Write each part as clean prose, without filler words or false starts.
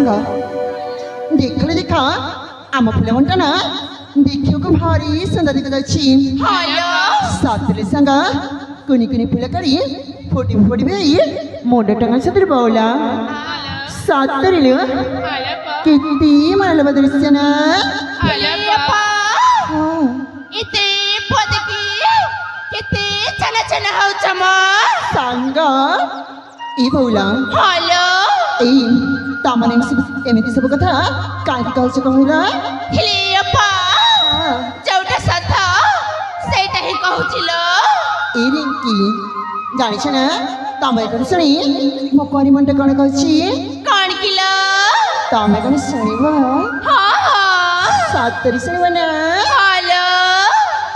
सांगा देखले देखा आम फुले म्हणता ना देखियो को भारी सुंदर दिखत अछि हॅलो सातले सांगा कोणी कोणी फुले करी फोटी फोटी बेई मोठे टंगल सदर बावला सातरील किती मला बदलस्य ना अप्पा इथे पदकी किती छान छान हावचा मग सांगा ई बावला हॅलो ए तामाने एमिति सब कथा काहे कहछ कहला हिली अप्पा जोटा सथा सेटा ही कहूचिल ए रिंकी जानिछ ना तामे कन सुनी मो कोनी मंटे कोन कहछि कोण किल तामे कन सुनिबा हां हां सातरी सुनिबा ना हॅलो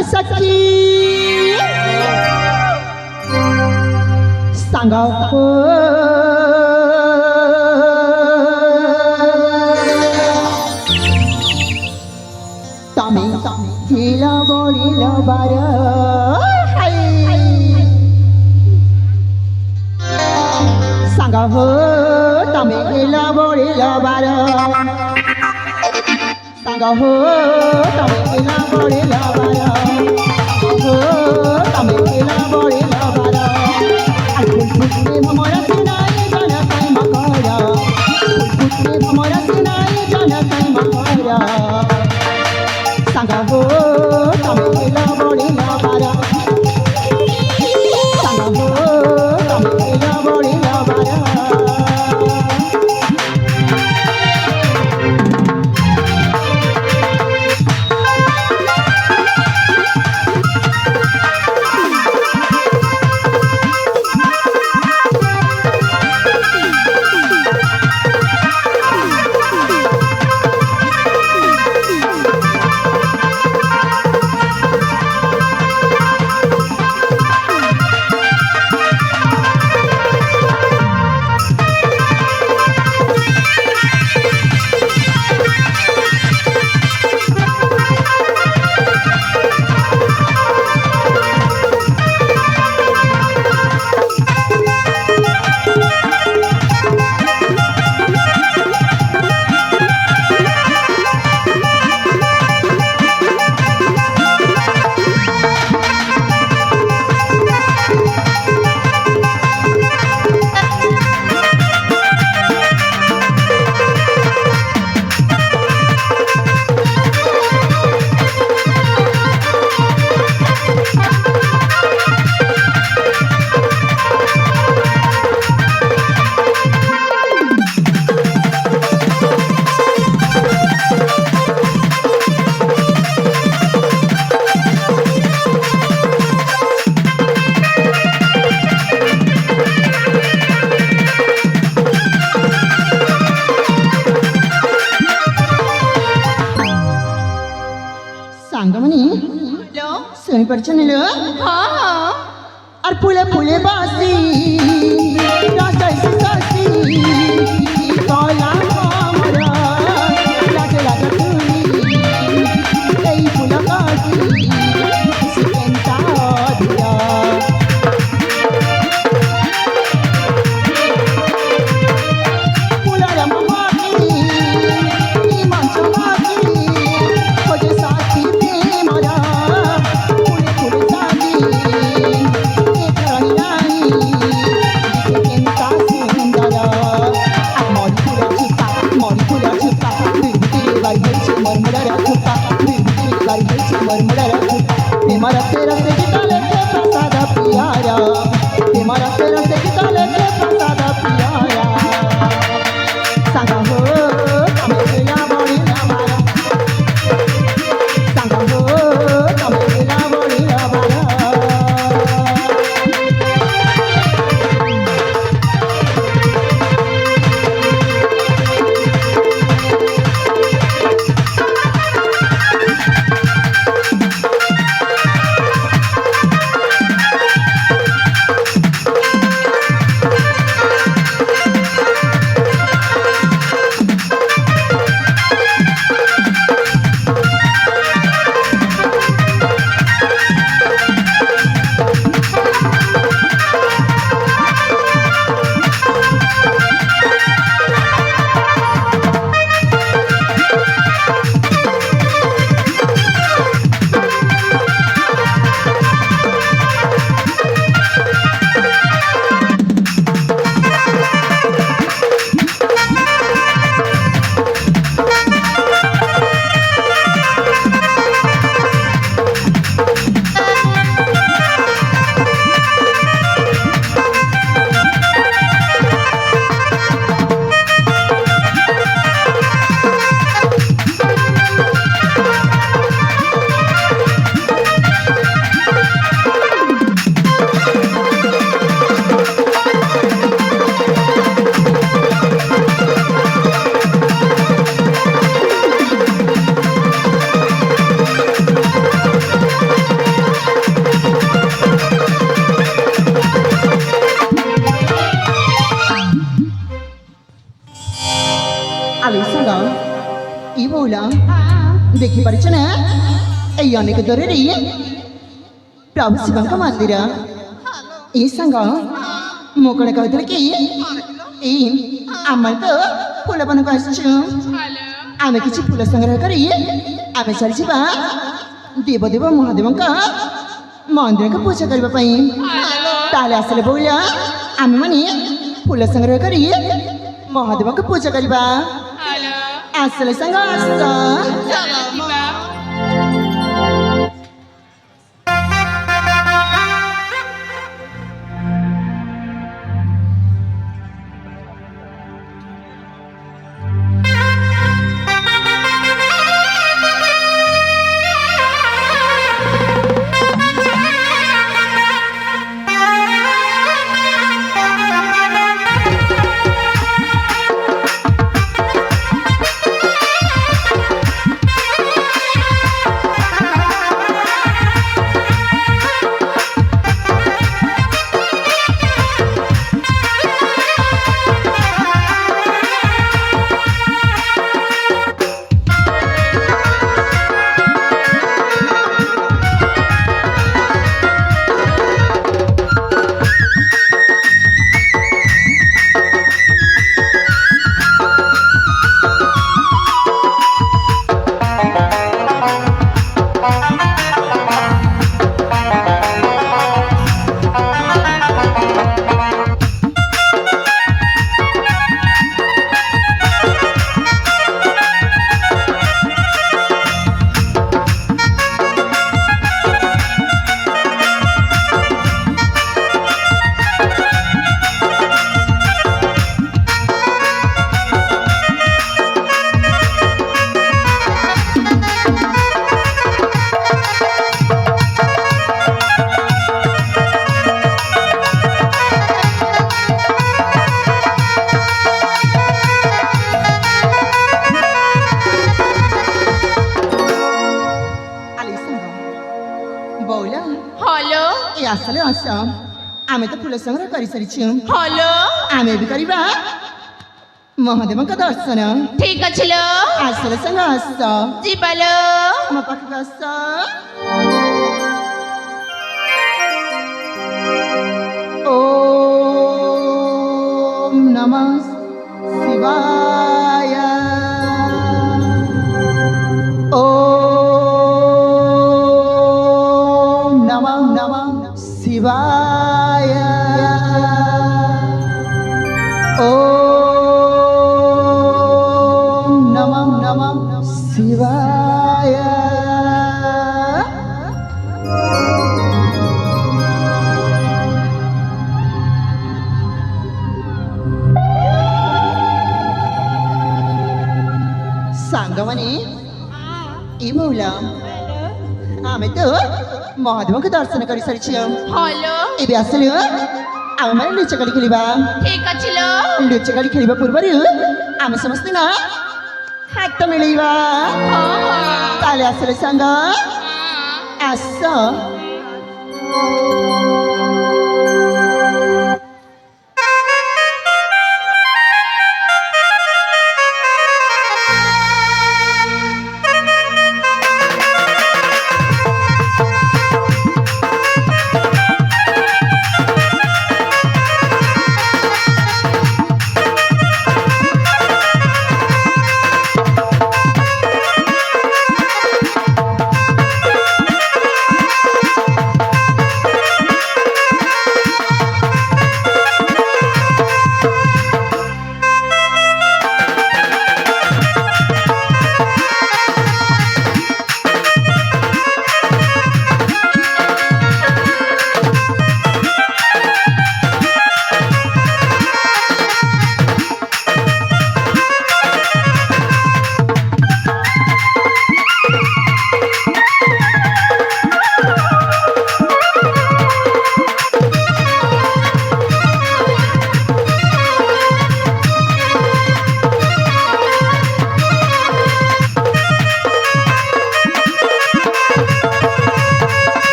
ए सखी सांगा हो तामे हिला बोलिला बार सांगा हो तामे हिला बोलिला बार सांगा हो तामे हिला बोलिला बार हो तामे हिला बोलिला बार फुल फुटले हमरा सिनाई जाना काय मकरा फुल फुटले हमरा सिनाई जाना काय मकरा सांगा हो तमेला बोलिला बारा सांगा हो तमेला बोलिला बारा सुनी परचनलो हां और फुले फुले बासी राजैसी सासी काला हमरा लागे लागे तुनी ei फुला बासी सिकंता दिया फुला रमवानी नी मंचवानी खोजे साथी प्रेमरा रस्ते रस्ते गिटाले के प्रसाद पियारा रस्ते रस्ते गिटाले के प्रसाद पियारा सांगा हो तमेला बोलिला बारा सांगा हो तमेला बोलिला बारा বউলা দেখি পারিছ না এই অনেক দূরের ପ୍ରଭୁ ଶିବଙ୍କ ମନ୍ଦିର ଏଇ ସାଙ୍ଗ ମୁଁ କ'ଣ କହୁଥିଲି କି ଏଇ ଆମେ ତ ଫୁଲବନକୁ ଆସିଛୁ ଆମେ କିଛି ଫୁଲ ସଂଗ୍ରହ କରି ଆମେ ଚାଲିଯିବା ଦେବଦେବ ମହାଦେବଙ୍କ ମନ୍ଦିରକୁ ପୂଜା କରିବା ପାଇଁ ତାହେଲେ ଆସିଲେ ବୋଇଲା ଆମେମାନେ ଫୁଲ ସଂଗ୍ରହ କରି ମହାଦେବଙ୍କୁ ପୂଜା କରିବା ଆସିଲେ ସାଙ୍ଗ ଆସ আসলে আস আমি তো ফুল সংগ্রহ করে সারিছি হলো আমি বি করিবা মহাদেবଙ୍କ দর্শନ ঠিক আছে লো আসলে সাঙ্গ আস ଯିବାଲୋ ମୋ ପାଖକୁ ଆସ ଓମ୍ ନମଃ ଶିବାୟ ଓମ୍ ନମଃ ଶିବାୟ ଓମ୍ ନମଃ ଶିବାୟ ସାଙ୍ଗମାନେ ଏ ମଉଲା ଆମେ ତ ମହାଦେବଙ୍କୁ ଦର୍ଶନ କରି ସାରିଛୁ হলো ଏବେ ଆସିଲୁ ଆମେମାନେ ଲୁଚକାଳି ଖେଳିବା ঠিক আছে লো ଲୁଚକାଳି ଖେଳିବା ପୂର୍ବରୁ ଆମେ ସମସ୍ତେ ନା ହାତ ମିଳେଇବା ତାହେଲେ ଆସିଲେ ସାଙ୍ଗ ଆସ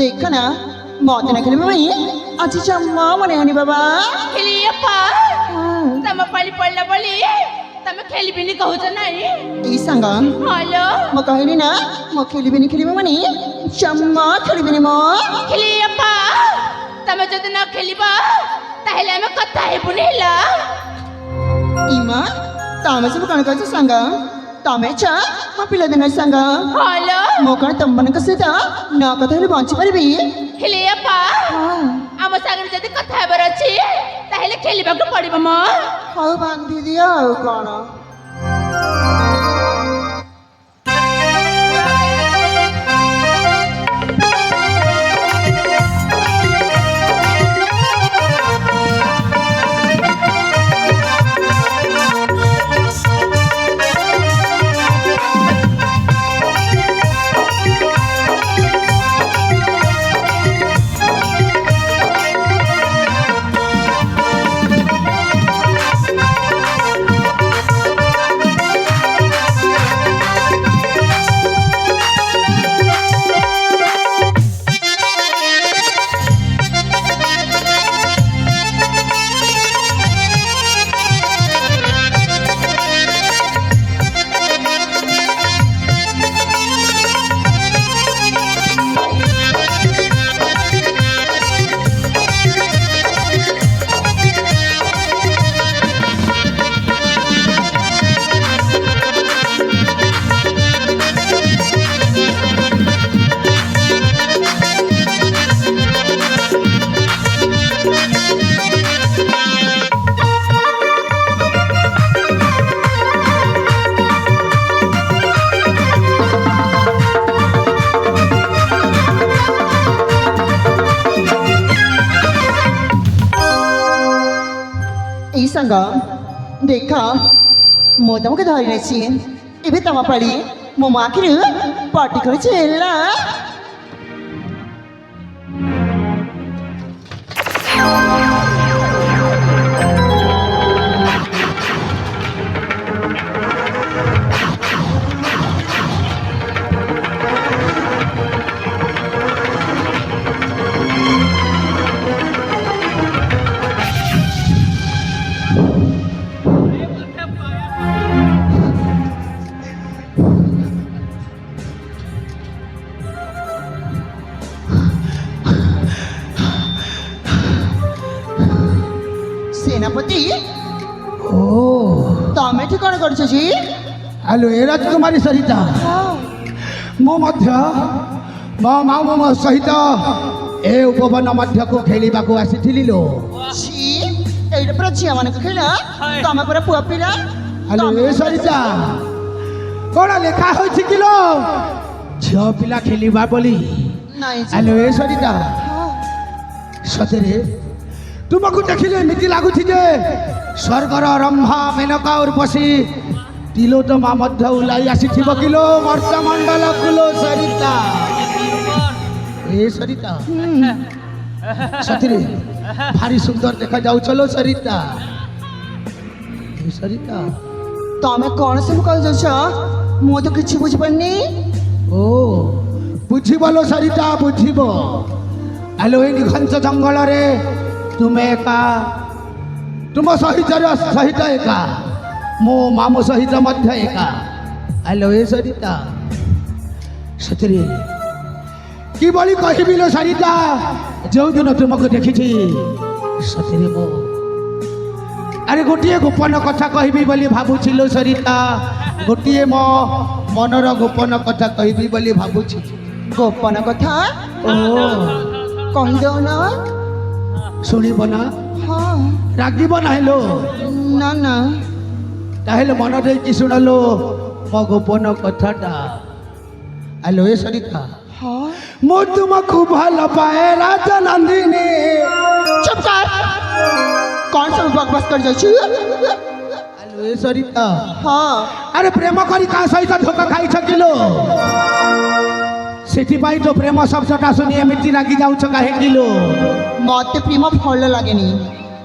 देखा ना मौत न खेले मम्मी अच्छी चम्मा मने हनी बाबा खेलियप्प तम पाली पडला बोली तम खेलिबिनी कहूच नाही ई सांगा हलो म कहनी ना म खेलिबिनी खेलिबे मनी चम्मा खेलिबिनी म खेलियप्प तम जदि न खेलिबा ताहेले हम कथा हेबुनी हेला इमा तामे सब कण कहते सांगा तामे चा म पिला दिन सांगा हलो म कण तम्मन कसेता ना कथा हेले बांची परबी खेलियप्प आम सागर जदि कथा हेबर अछि ताहेले खेलिबाकू पड़िबो म हाउ बांधी दिया हाउ कण सांगा देखा मो तमके धरी नेछि एबे तमा पड़ी मो माखिर पार्टी करे छेला सेनापति ओ तमे ठिकाना करछ जी हेलो ए राजकुमारी सरिता मो मध्य मो मामू मो सहित ए उपवन मध्य को खेलिबाको आसीथिली लो छी एइड पर छिया माने खेला तमे पर पुआ पिला हेलो ए सरिता कोन लेखा होछि किलो छ पिला खेलिबा बोली नाही जी हेलो ए सरिता सतरे तुमको देखिले नीति लागुछि जे स्वर्गर रंभा मेनका उर्वशी तिलोत्तमा मध्य उलाई आसीथिबो किलो मर्तमंडल कुलो सरिता ए सरिता सतरे भारी सुंदर देखा जाऊ चलो सरिता ए सरिता तमे कोन सब कह जछ मो तो किछि बुझ पन्नी ओ बुझिबलो सरिता बुझिबो हेलो ए घंच जंगल रे तुम एका तुम सहित एका मो मामू सहित मध्य एका हेलो ए सरिता सतरे कि बोली कहबी लो सरिता जो दिन तुमको देखी सतरे मो अरे गोटे गोपन कथा कहबी बोली भाबुछि लो सरिता गोटे मो मनर गोपन कथा कहबी बोली भाबुछि गोपन कथा ओ कहि दो ना शुणब ना हाँ रागिब ना हेलो ना ना ताहेले मन देकी शुणलो मो गोपन कथाटा हेलो ए सरिता हाँ मो तुमको भल पाए राजा नंदिनी चुप कर कौन सब बकवास कर जाछु हेलो ए सरिता हाँ अरे प्रेम करी का सहित धोखा खाई छकिलो सेठिपाई तो प्रेम शब्दटा शुनि एमिति रागी जाउछ काहे किलो मते प्रेम भल लागेनी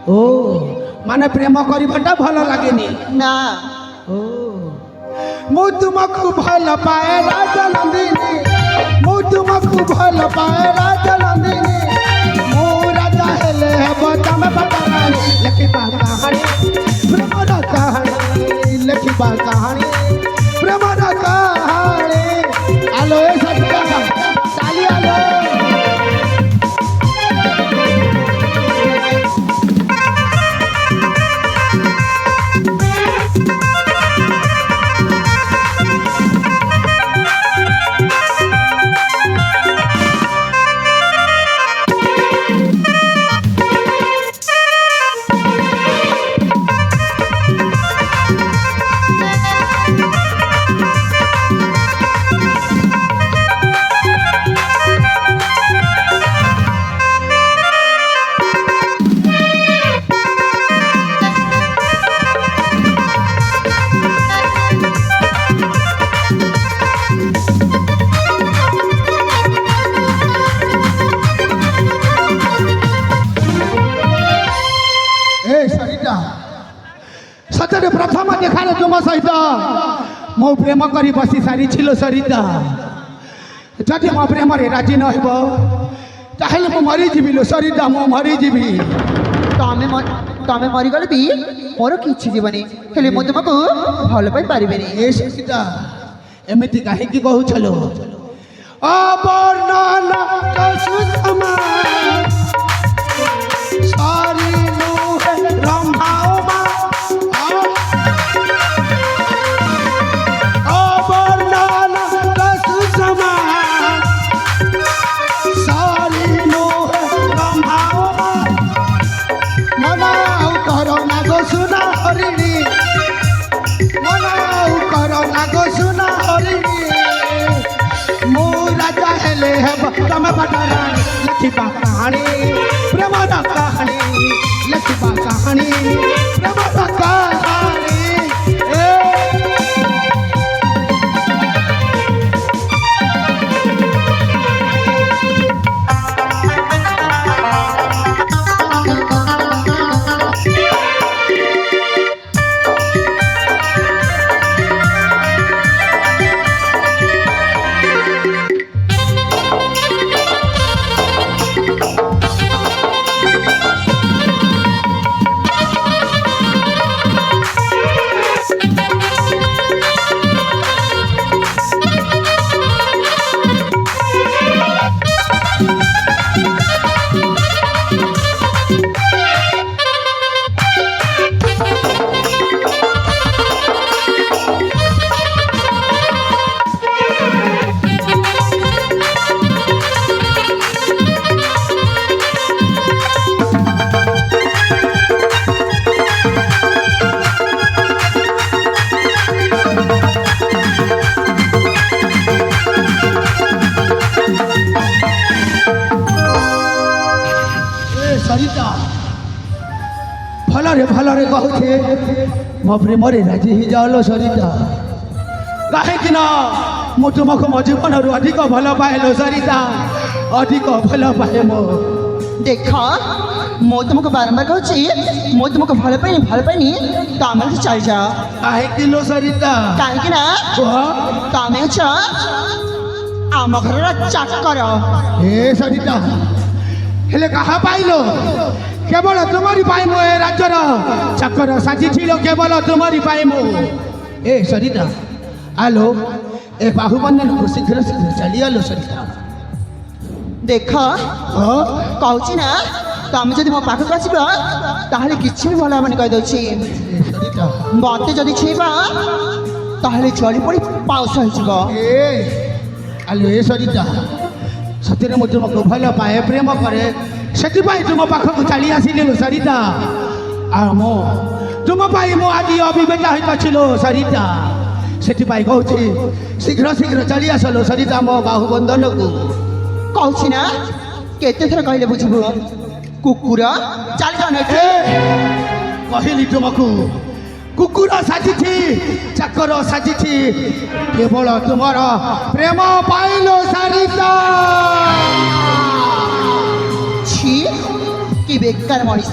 ओ माने प्रेम करिबाटा भल लागेनी ना ओ मु तुमको भल पाए राजा नंदिनी ମୁଁ ତୁମକୁ ଭଲ ପାଏ ରାଜନନ୍ଦିନୀ ମୁଁ ରାଜା ହେଲେ ହେବ ତମେ ପାଟରାଣୀ ଲେଖିବା କାହାଣୀ ପ୍ରେମର କାହାଣୀ ଲେଖିବା କାହାଣୀ ପ୍ରେମର କାହାଣୀ ଆଲୋ ଏ ସରିତା ଚାଲି ଆଲୋ सतरे प्रथम देखाले तुम सहित मो प्रेम करी बसी सारी सरिता जदि मो प्रेम राजी न हो ताहले मो मरीजी लो सरिता मो मरीजी तमे मरीगले भी मोर किछि जीवनी हेले मो तुमको भल पाई पारिबेनी ए सरिता एमिति काहे की कहू छलो अबर्णना कसुतमा सारी नुहे रंभाओमा सुना हरिणी मनाऊ करो नागो सुना हरिणी मु राजा हेले हेब तमे पाटराणी लिखिबा कहानी प्रेमर कहानी लिखिबा कहानी प्रेमर कहानी सरिता भलरे कहूचे मो प्रेम राजी ही जाओ सरिता कहीं मु तुमको मो जीवन अधिक भल पाए सरिता अधिक भल पाए मो देख मो तुमको बारंबार कहूची मो तुमको भल पाइनी तमे चल जा कहीं सरिता कहीं ना तमे आम घर चाकर हे सरिता हेले कहा पाइलो केवल तुम्हारी पाई मो ए राज्यर चाकर साजी केवल तुम्हारी पाई मो ए सरिता आलो ए बाहुबंधन को शीघ्र शीघ्र चली आलो सरिता देख कहूची ना तमे जदि मो पाखक आसब ताहले किछि भी भल हेबनी कहि दउछि सरिता मते जदि छेबा ताहले जली पड़ी पाउस होई जब ए आलो ए सरिता सतरे मु तुमको भल पाए प्रेम करे से तुम पाखक चली आसिल सरिता आ मो तुम मो आज अविवेक हिलो सरिता से कहूँ शीघ्र शीघ्र चली आसलो सरिता मो बाहुबंधन को कहूँ ना केते थर कहले बुझबो कुकुर चल जाने कहली तुमको कुकुर साजी चाकर साजी केवल तुमर प्रेम पाइलो सरिता छी कि बेकार मनीष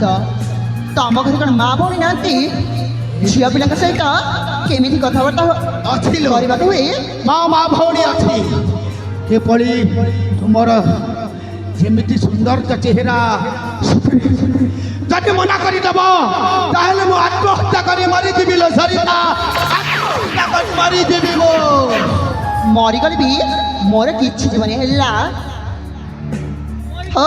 तम घर कौन माँ भौणी ना झील पिला सहित केमी कथबार्ता अच्छी करने हुए माँ माँ भौणी अच्छी ଏପଳି ତୁମର ଯେମିତି ସୁନ୍ଦର ଚେହେରା ଯଦି ମନା କରିଦେବ ତାହେଲେ ମୁଁ ଆତ୍ମହତ୍ୟା କରି ମରିଯିବି ଲୋ ସରିତା ଆତ୍ମହତ୍ୟା କରି ମରିଯିବି ମୁଁ ମରିଗଲି ବି ମୋର କିଛି ଜୀବନ ହେଲା ଓ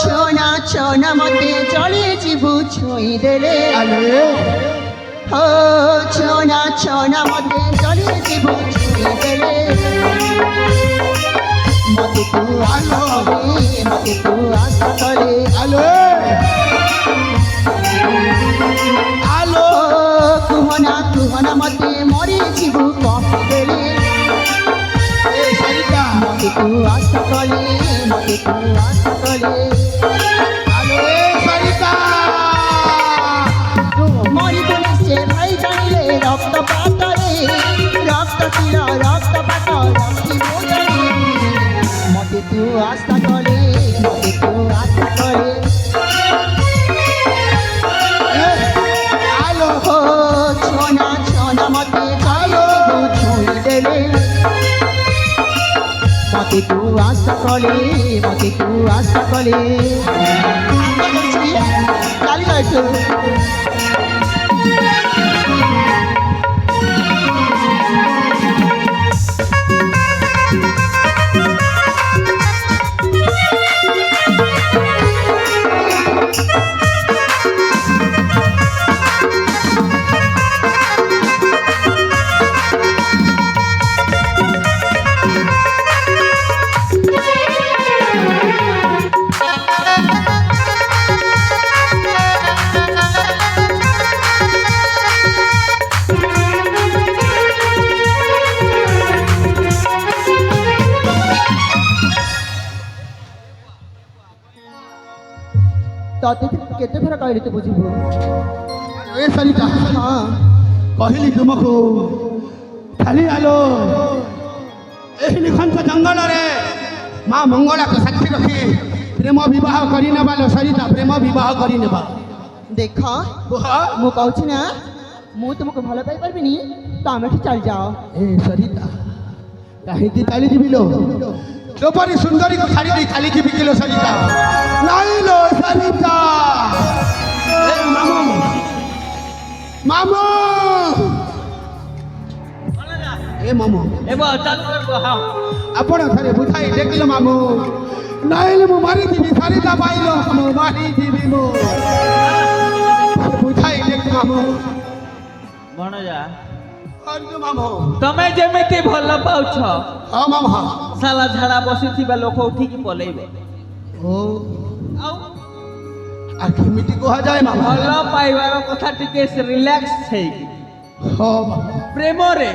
ଛୋନା ଛୋନା ମତେ ଚଳି ଯିବୁ ଛୁଇଁ ଦେଲେ ଆଲୋ ଓ ଛୋନା ଛୋନା ମତେ ଚଳି ଯିବୁ ଛୁଇଁ ଦେଲେ ମତେ ତୁ ଆସ କରେ ମତେ ତୁ ଆସ କରେ ଆଲୋ ଆଲୋ କୁହନା ମତେ ମରିଯିବୁ କହିଦେଲେ ଏ ସରିତା ମତେ ତୁ ଆସ କଲେ ମତେ ତୁ ଆସ କଲେ ଆଲୋ ଏ ସରିତା মরিবলে সে ভাই জানিলে রক্ত পাতরে রক্ত ছিল রক্ত পাত রক্তি মোজারে মতে তু আস্থা করে মতে তু আস্থা করে এ আলো ও ছোনা ছোনা মতে চালো ছুঁই দেলে মতে তু আস্থা করে মতে তু আস্থা করে চালি যাইছো ତତେ କେତେ ଥର କହିଲି ତୁ ବୁଝିବୁ ଏ ସରିତା ହଁ କହିଲି ତୁମକୁ ଖାଲି ଆଲୋ ଏହି ନିଖଞ୍ଜ ଜଙ୍ଗଲରେ ମା ମଙ୍ଗଳାକୁ ସାକ୍ଷୀ ରଖି ପ୍ରେମ ବିବାହ କରିନେବା ଲୋ ସରିତା ପ୍ରେମ ବିବାହ କରିନେବା ଦେଖ କୁହ ମୁଁ କହୁଛି ନା ମୁଁ ତୁମକୁ ଭଲ ପାଇପାରିବିନି ତମେ ଏଠି ଚାଲିଯାଅ ଏ ସରିତା କାହିଁକି ଚାଲିଯିବି ଲୋ ତୋପରି ସୁନ୍ଦରୀକୁ ଛାଡ଼ି ଦେଇ ଖାଲି ଯିବି କି ଲୋ ସରିତା ନାଇଁ ଲୋ ସରିତା ଏ ମାମୁ ମାମୁ ଏ ମାମୁ ଆପଣ ଥରେ ବୁଝାଇ ଦେଖିଲ ମାମୁ ନାଇଁଲେ ମୁଁ ମାରିଯିବି ସରିତା ପାଇଲ ମୁଁ ମାରିଯିବି ମୁଁ ବୁଝାଇ ଦେଖ ମାମୁ ଭଣଜା ଅର୍ଜୁ ମାମୁ ତମେ ଯେମିତି ଭଲ ପାଉଛ ହଁ ମାମୁ ହଁ ସାଲା ଝାଡ଼ା ବସିଥିବା ଲୋକ ଉଠିକି ପଳେଇବେ ଓ ଆଉ আর কেমিতি কুহযায় মামা ଭଲ ପାଇବାର କଥା ଟିକେ ରିଲାକ୍ସ ହେଇକି ହଁ ମାମା ପ୍ରେମରେ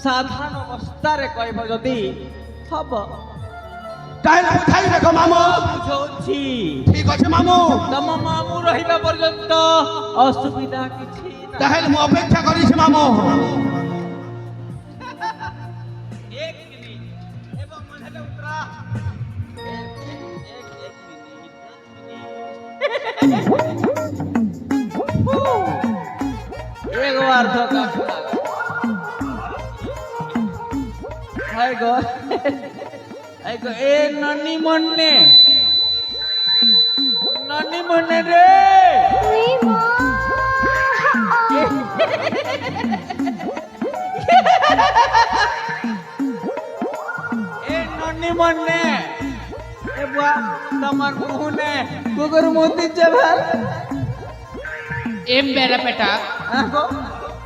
ସାଧାରଣ ଅବସ୍ଥାରେ କହିବ ଯଦି ହବ তাহলে বুঝাই দেখো মামু ବୁଝଉଛି ঠিক আছে মামু ତମ ମାମୁଁ ରହିବା ପର୍ଯ୍ୟନ୍ତ ଅସୁବିଧା କିଛି ନାହିଁ তাহলে মু অপেক্ষা করিছি মামু এক মিনিট এবং মনে উত্তরা एक बार तो हाय गो ए ननी मन्ने रे ए ननी मन्ने ए बुआ तमर मुहने कुकुर मोती जभर ए मेरा बेटा आको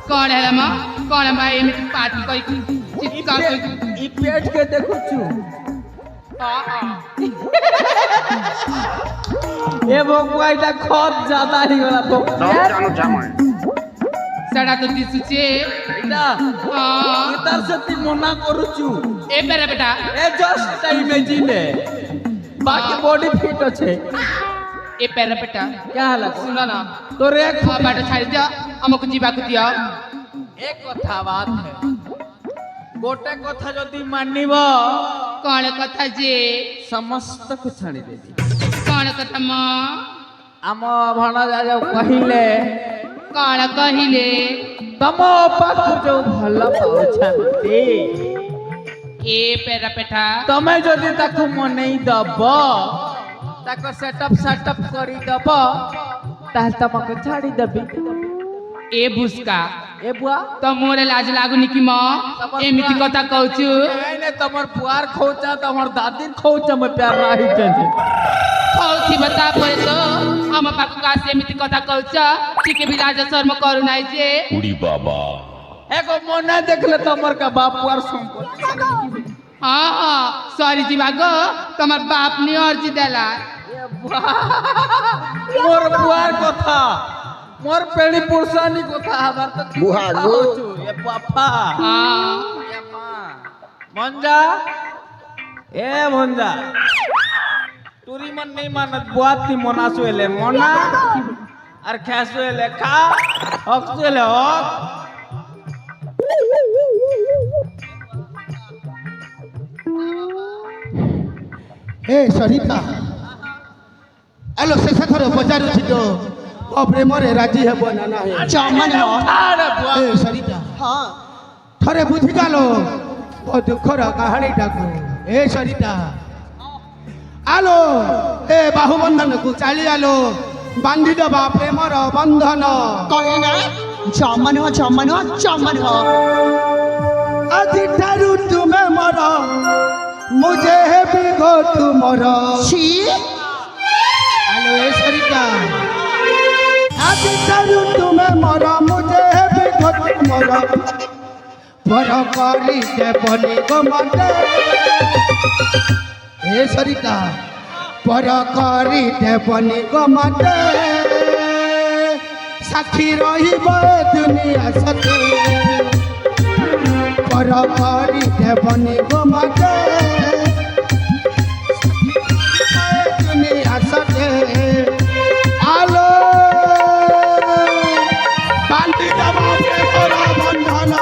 कौन है लमा कौन है भाई एम पार्टी कोई चित्कार कोई ई पेट के देखु छु ए बकुआ इटा खत ज्यादा ही गला बकुआ सड़ा तो दिसुचे इटा हां इतार से ती मना करू छु ए मेरा बेटा ए जस्ट इमेजिन बाकी बॉडी फिट अच्छे ए मेरा बेटा क्या हाल सुना ना तोरे एक हाँ बेटा छाड़ दिया हमको जीवा को दिया एक कथा बात है गोटे कथा जदि मानिबो कौन कथा जे समस्त को छाड़ी देबी कौन कथा मां आम भणजा जो कहिले कौन कहिले तम पाख जो भल पाउछंती ए पेरा पेठा तमे जदि ताकू मनेई दब ताको सेटअप करी दब ताल तमके छाड़ी देबी ए बुस्का ए बुआ तो मोरे लाज लागुनी कि म एमिति कथा कहछु ने तमर पुआर खोचा तमर दादी खोचा में प्यार रही तेजे कौथी बता परे तो हम पाकु का से एमिति कथा कहछ ठीक भी लाज शर्म करू नाइ जे उड़ी बाबा एगो मने देखले तमर का बाप पुआर संपत्ति हां हां सॉरी जी बागो तमर बाप नि अर्जी देला मोर पुआर कथा मोर पेड़ी पुरसानी कथा हमार तो बुहा गो। ये पापा हां ये मां मंजा ए मंजा तुरी मन नहीं मानत बुआत नी मनासुएले मना और खेसुएले खा हकसुएले हक ए सरिता आलो शेष थर पचारुछि तो ओ प्रेमरे राजी हेबो ना नाही चमन हो अरे बुआ ए सरिता हाँ थरे बुझि गालो ओ दुखर कहानी टाको ए सरिता आलो ए बाहुबंधन को चाली आलो बांधी दबा प्रेमर बंधन कहे ना चमन हो चमन हो चमन हो আজি ठारू तुमे मर मुझे भी गो तुमर छी आलो ए सरिता আজি ठारू तुमे मर मुझे भी गो तुमर पर करी देबनी गो मते ए सरिता पर करी देबनी गो मते साथी रहिब दुनिया सते पर करी देबनी गो मते दुनिया सते आलो बांधी दबा प्रेमर बंधन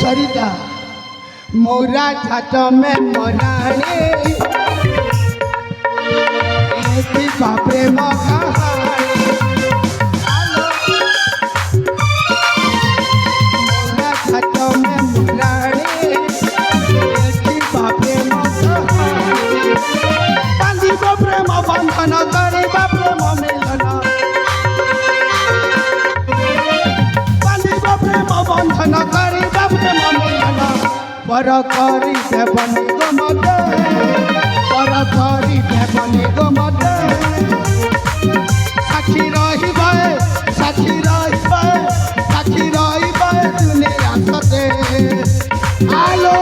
सरिता मोरा छात में मराने ऐसी प्रेम कहानी मोरा छात में मराने ऐसी प्रेम कहानी बांधी को प्रेम बंधन करी प्रेम मिलन बांधी को प्रेम बंधन करी पर करी देबनी गो मते पर करी देबनी गो मते साक्षी रहिबे साक्षी रहिबे साक्षी रहिबे दुनिया सते आलो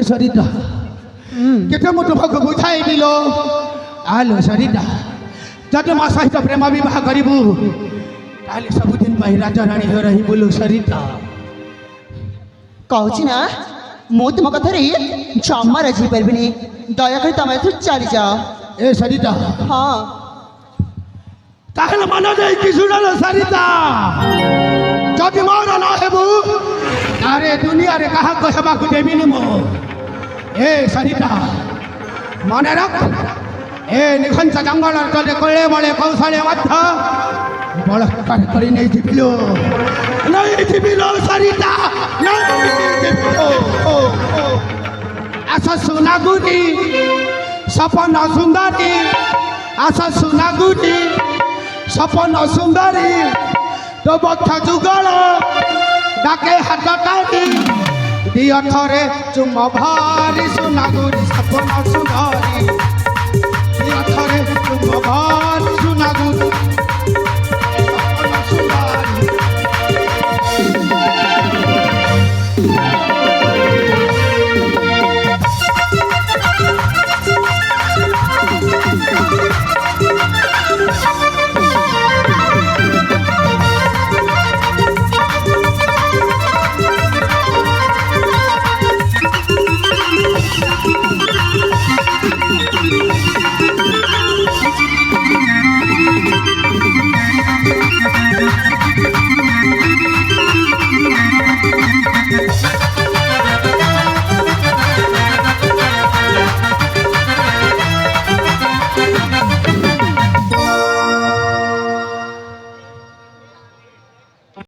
सरिता केते मोट भग बुझाई दिलो आलो सरिता जदि मा सहित प्रेम विवाह करिबु ତାହେଲେ ସବୁଦିନ ପାଇଁ ରାଜରାଣୀ ହୋଇ ରହିବୁଲୁ ସରିତା। କହୁଛି ନା ମୁଁ ତୁମ କଥାରେ ଜମା ରାଜି ହେଇପାରିବିନି। ଦୟାକରି ତମେ ଏଠୁ ଚାଲିଯାଅ। ଏ ସରିତା ହଁ ତାହେଲେ ମନ ଦେଇକି ଶୁଣଲ ସରିତା, ଯଦି ମୋର ନ ହେବୁ ତାରେ ଦୁନିଆରେ କାହାକୁ ହେବାକୁ ଦେବିନି ମୁଁ। ଏ ସରିତା ମନେ ରଖ, ଏ ନିଘଞ୍ଚ ଜଙ୍ଗଲରେ ତୋତେ କଳେ ବଳେ କୌଶଳେ ମଧ୍ୟ ବଳତ୍କାର କରି ନେଇଯିବିଲୋ ସରିତା, ଆସ ସୁନାଗୁନି ସପନ ସୁନ୍ଦରୀ, ଆସ ସୁନାଗୁନି ସପନ ସୁନ୍ଦରୀ, ତୋ ବକ୍ଷ ଯୁଗଳ ଡାକେ ହାତ ଟାଣି, ଦିଅ ଥରେ ଚୁମ ଭାରି ସୁନାଗୁନି ସପନ ସୁନ୍ଦରୀ, ଦିଅ ଥରେ ଚୁମ ଭାରି